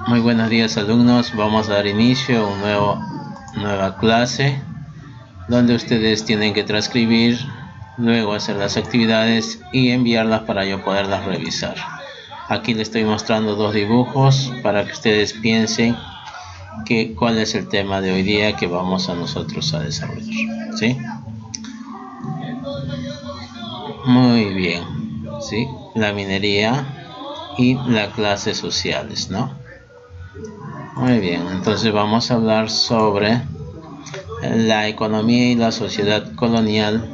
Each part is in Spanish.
Muy buenos días, alumnos. Vamos a dar inicio a nueva clase donde ustedes tienen que transcribir, luego hacer las actividades y enviarlas para yo poderlas revisar. Aquí les estoy mostrando dos dibujos para que ustedes piensen cuál es el tema de hoy día que vamos a nosotros a desarrollar, ¿sí? Muy bien, ¿sí? La minería y las clases sociales, ¿no? Muy bien, entonces vamos a hablar sobre la economía y la sociedad colonial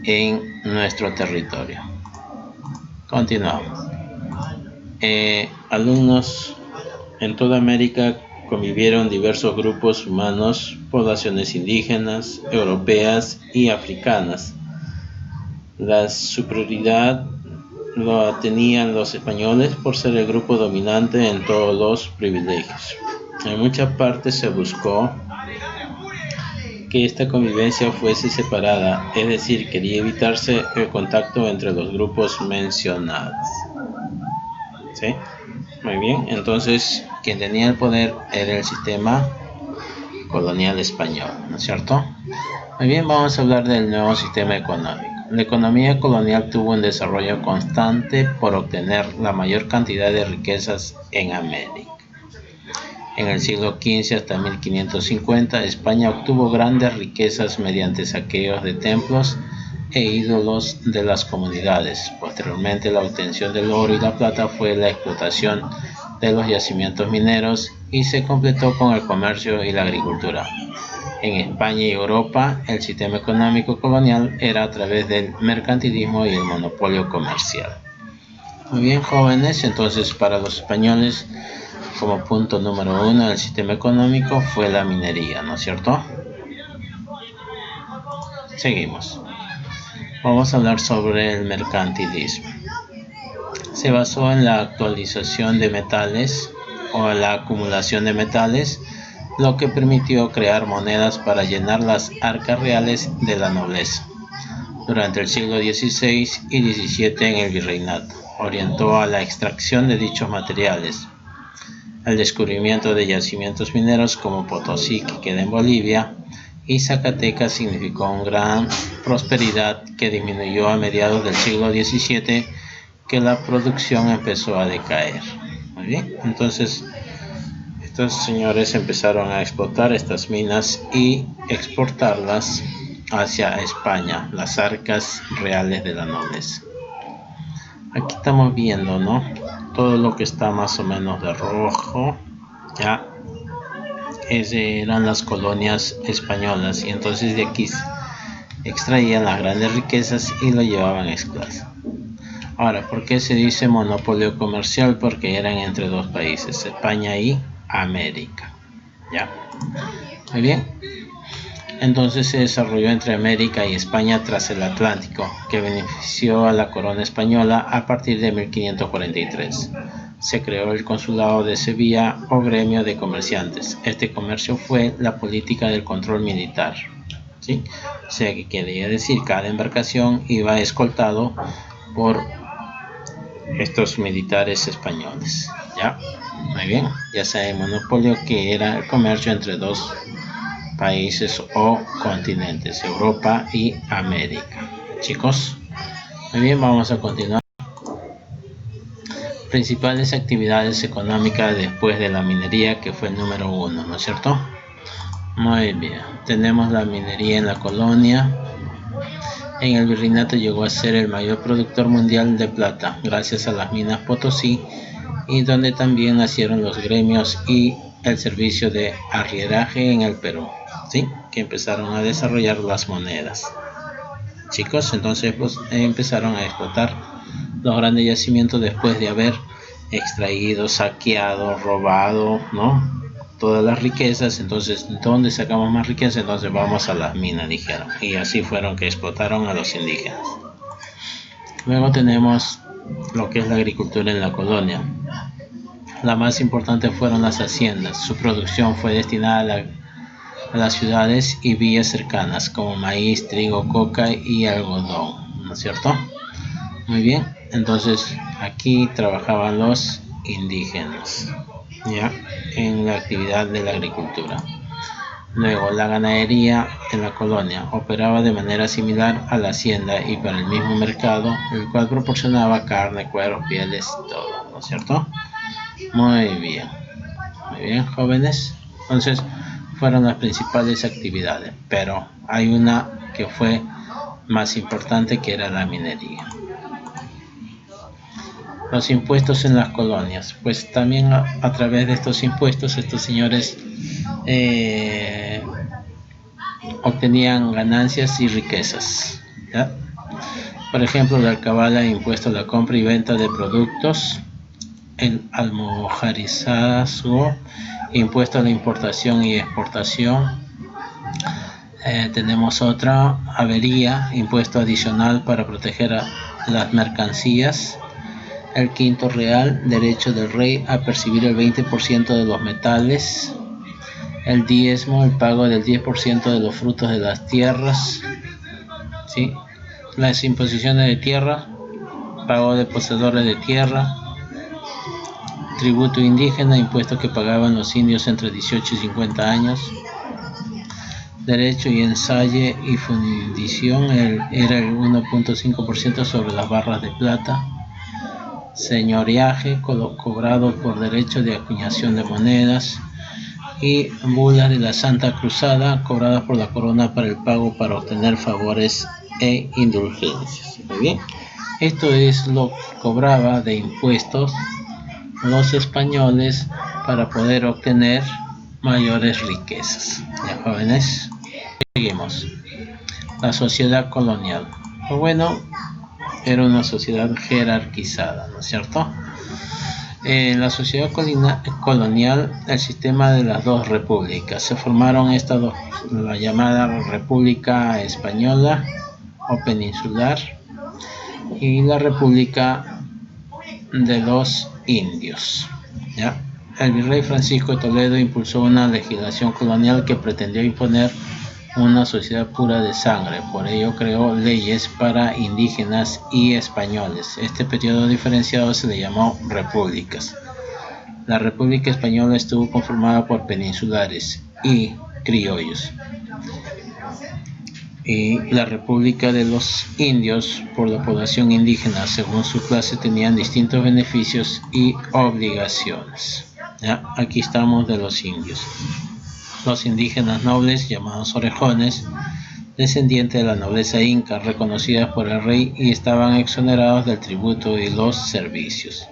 en nuestro territorio. Continuamos. Alumnos, en toda América convivieron diversos grupos humanos, poblaciones indígenas, europeas y africanas. La superioridad lo tenían los españoles por ser el grupo dominante en todos los privilegios. En muchas partes se buscó que esta convivencia fuese separada, es decir, quería evitarse el contacto entre los grupos mencionados. ¿Sí? Muy bien, entonces quien tenía el poder era el sistema colonial español, ¿no es cierto? Muy bien, vamos a hablar del nuevo sistema económico. La economía colonial tuvo un desarrollo constante por obtener la mayor cantidad de riquezas en América. En el siglo XV hasta 1550, España obtuvo grandes riquezas mediante saqueos de templos e ídolos de las comunidades. Posteriormente, la obtención del oro y la plata fue la explotación de los yacimientos mineros y se completó con el comercio y la agricultura. En España y Europa, el sistema económico colonial era a través del mercantilismo y el monopolio comercial. Muy bien, jóvenes, entonces para los españoles, como punto número 1 del sistema económico fue la minería, ¿no es cierto? Seguimos. Vamos a hablar sobre el mercantilismo. Se basó en la actualización de metales o la acumulación de metales, lo que permitió crear monedas para llenar las arcas reales de la nobleza. Durante el siglo XVI y XVII en el virreinato, orientó a la extracción de dichos materiales. El descubrimiento de yacimientos mineros como Potosí, que queda en Bolivia, y Zacatecas significó una gran prosperidad que disminuyó a mediados del siglo XVII, que la producción empezó a decaer. Muy bien, entonces estos señores empezaron a explotar estas minas y exportarlas hacia España, las arcas reales de la nobleza. Aquí estamos viendo, ¿no? Todo lo que está más o menos de rojo, ya eran las colonias españolas, y entonces de aquí extraían las grandes riquezas y lo llevaban a esclavos. Ahora, ¿por qué se dice monopolio comercial? Porque eran entre dos países, España y América. ¿Ya? Muy bien. Entonces se desarrolló entre América y España tras el Atlántico, que benefició a la corona española a partir de 1543. Se creó el Consulado de Sevilla o gremio de comerciantes. Este comercio fue la política del control militar. ¿Sí? O sea, que quería decir, cada embarcación iba escoltado por estos militares españoles. ¿Ya? Muy bien, ya sea el monopolio que era el comercio entre dos países o continentes, Europa y América. Chicos, muy bien, vamos a continuar. Principales actividades económicas después de la minería, que fue el número 1, ¿no es cierto? Muy bien, tenemos la minería en la colonia. En el virreinato llegó a ser el mayor productor mundial de plata, gracias a las minas Potosí, y donde también nacieron los gremios y el servicio de arrieraje en el Perú, ¿sí? Que empezaron a desarrollar las monedas. Chicos, entonces pues empezaron a explotar los grandes yacimientos después de haber extraído, saqueado, robado, ¿no? Todas las riquezas. Entonces, ¿dónde sacamos más riqueza? Entonces vamos a las minas, dijeron, y así fueron que explotaron a los indígenas. Luego tenemos lo que es la agricultura en la colonia. La más importante fueron las haciendas. Su producción fue destinada a las ciudades y villas cercanas, como maíz, trigo, coca y algodón, ¿no es cierto? Muy bien, entonces aquí trabajaban los indígenas. ya, en la actividad de la agricultura. Luego, la ganadería en la colonia operaba de manera similar a la hacienda y para el mismo mercado, el cual proporcionaba carne, cuero, pieles, todo, ¿no es cierto? Muy bien, jóvenes. Entonces, fueron las principales actividades, pero hay una que fue más importante, que era la minería. Los impuestos en las colonias, pues también a través de estos impuestos estos señores obtenían ganancias y riquezas, ¿ya? Por ejemplo, la alcabala, impuesto a la compra y venta de productos; el almojarizazgo, impuesto a la importación y exportación. Tenemos otra, avería, impuesto adicional para proteger a las mercancías. El quinto real, derecho del rey a percibir el 20% de los metales. El diezmo, el pago del 10% de los frutos de las tierras, ¿sí? Las imposiciones de tierra, pago de poseedores de tierra, tributo indígena, impuestos que pagaban los indios entre 18 y 50 años. Derecho y ensaye y fundición era el 1.5% sobre las barras de plata. Señoreaje, cobrado por derecho de acuñación de monedas. Y bulas de la Santa Cruzada, cobradas por la corona para el pago para obtener favores e indulgencias. Muy bien, esto es lo que cobraba de impuestos los españoles para poder obtener mayores riquezas. Ya, jóvenes, seguimos. La sociedad colonial. Bueno, era una sociedad jerarquizada, ¿no es cierto? En la sociedad colonial, el sistema de las dos repúblicas. Se formaron estas dos, la llamada República Española o Peninsular y la República de los Indios, ¿ya? El virrey Francisco de Toledo impulsó una legislación colonial que pretendía imponer una sociedad pura de sangre. Por ello creó leyes para indígenas y españoles. Este periodo diferenciado se le llamó repúblicas. La República Española estuvo conformada por peninsulares y criollos, y la República de los Indios por la población indígena. Según su clase tenían distintos beneficios y obligaciones. ¿Ya? Aquí estamos de los indios. Los indígenas nobles, llamados orejones, descendientes de la nobleza inca, reconocidas por el rey, y estaban exonerados del tributo y los servicios.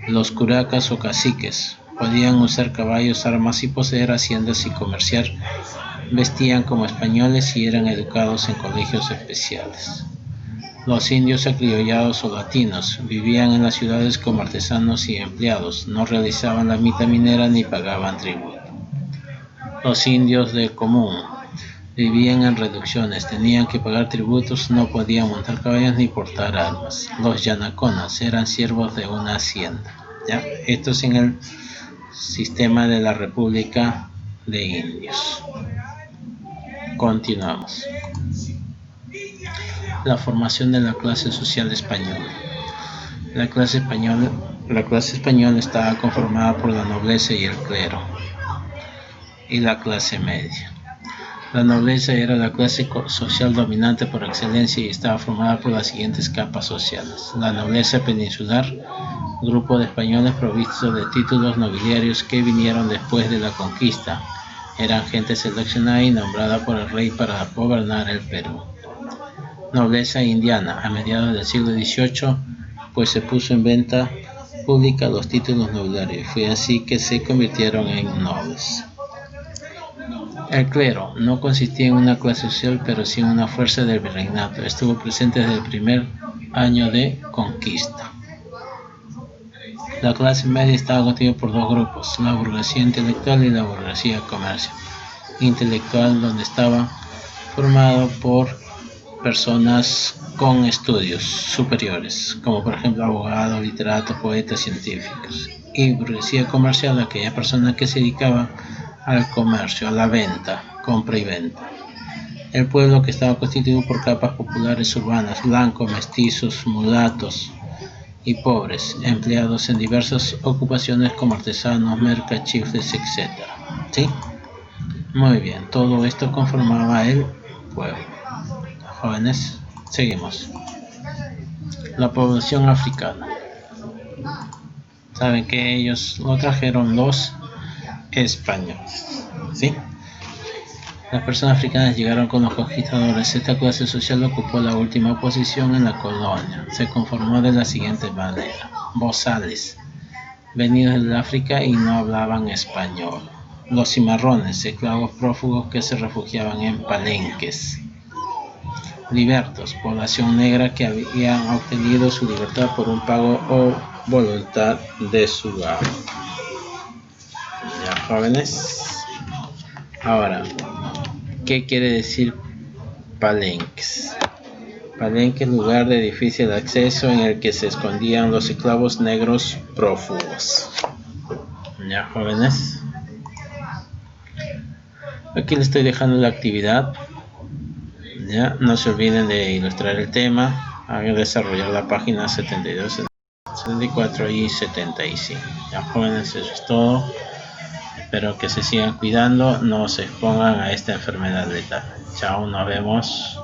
Los curacas o caciques podían usar caballos, armas y poseer haciendas y comerciar. Vestían como españoles y eran educados en colegios especiales. Los indios acriollados o latinos vivían en las ciudades como artesanos y empleados, no realizaban la mita minera ni pagaban tributo. Los indios de común vivían en reducciones, tenían que pagar tributos, no podían montar caballos ni portar armas. Los yanaconas eran siervos de una hacienda. ¿Ya? Esto es en el sistema de la República de Indios. Continuamos. La formación de la clase social española. La clase española estaba conformada por la nobleza y el clero, y la clase media. La nobleza era la clase social dominante por excelencia y estaba formada por las siguientes capas sociales. La nobleza peninsular, grupo de españoles provistos de títulos nobiliarios que vinieron después de la conquista. Eran gente seleccionada y nombrada por el rey para gobernar el Perú. Nobleza indiana, a mediados del siglo XVIII, pues se puso en venta pública los títulos nobiliarios. Fue así que se convirtieron en nobles. El clero no consistía en una clase social, pero sí en una fuerza del virreinato. Estuvo presente desde el primer año de conquista. La clase media estaba constituida por dos grupos, la burguesía intelectual y la burguesía comercial. Intelectual, donde estaba formado por personas con estudios superiores, como por ejemplo abogados, literatos, poetas, científicos. Y burguesía comercial, aquella persona que se dedicaba al comercio, a la venta, compra y venta. El pueblo, que estaba constituido por capas populares urbanas, blancos, mestizos, mulatos y pobres, empleados en diversas ocupaciones como artesanos, mercachifles, etc. ¿Sí? Muy bien, todo esto conformaba el pueblo. Jóvenes, seguimos. La población africana. Saben que ellos lo trajeron los españoles. ¿Sí? Las personas africanas llegaron con los conquistadores. Esta clase social ocupó la última posición en la colonia. Se conformó de la siguiente manera: bozales, venidos del África y no hablaban español. Los cimarrones, esclavos prófugos que se refugiaban en palenques. Libertos, población negra que habían obtenido su libertad por un pago o voluntad de su amo. Ya, jóvenes. Ahora, ¿qué quiere decir palenques? Palenque, lugar de difícil acceso en el que se escondían los esclavos negros prófugos. Ya, jóvenes. Aquí les estoy dejando la actividad. Ya, no se olviden de ilustrar el tema, hagan desarrollar la página 72, 74 y 75. Ya, jóvenes, eso es todo. Espero que se sigan cuidando, no se expongan a esta enfermedad letal. Chao, nos vemos.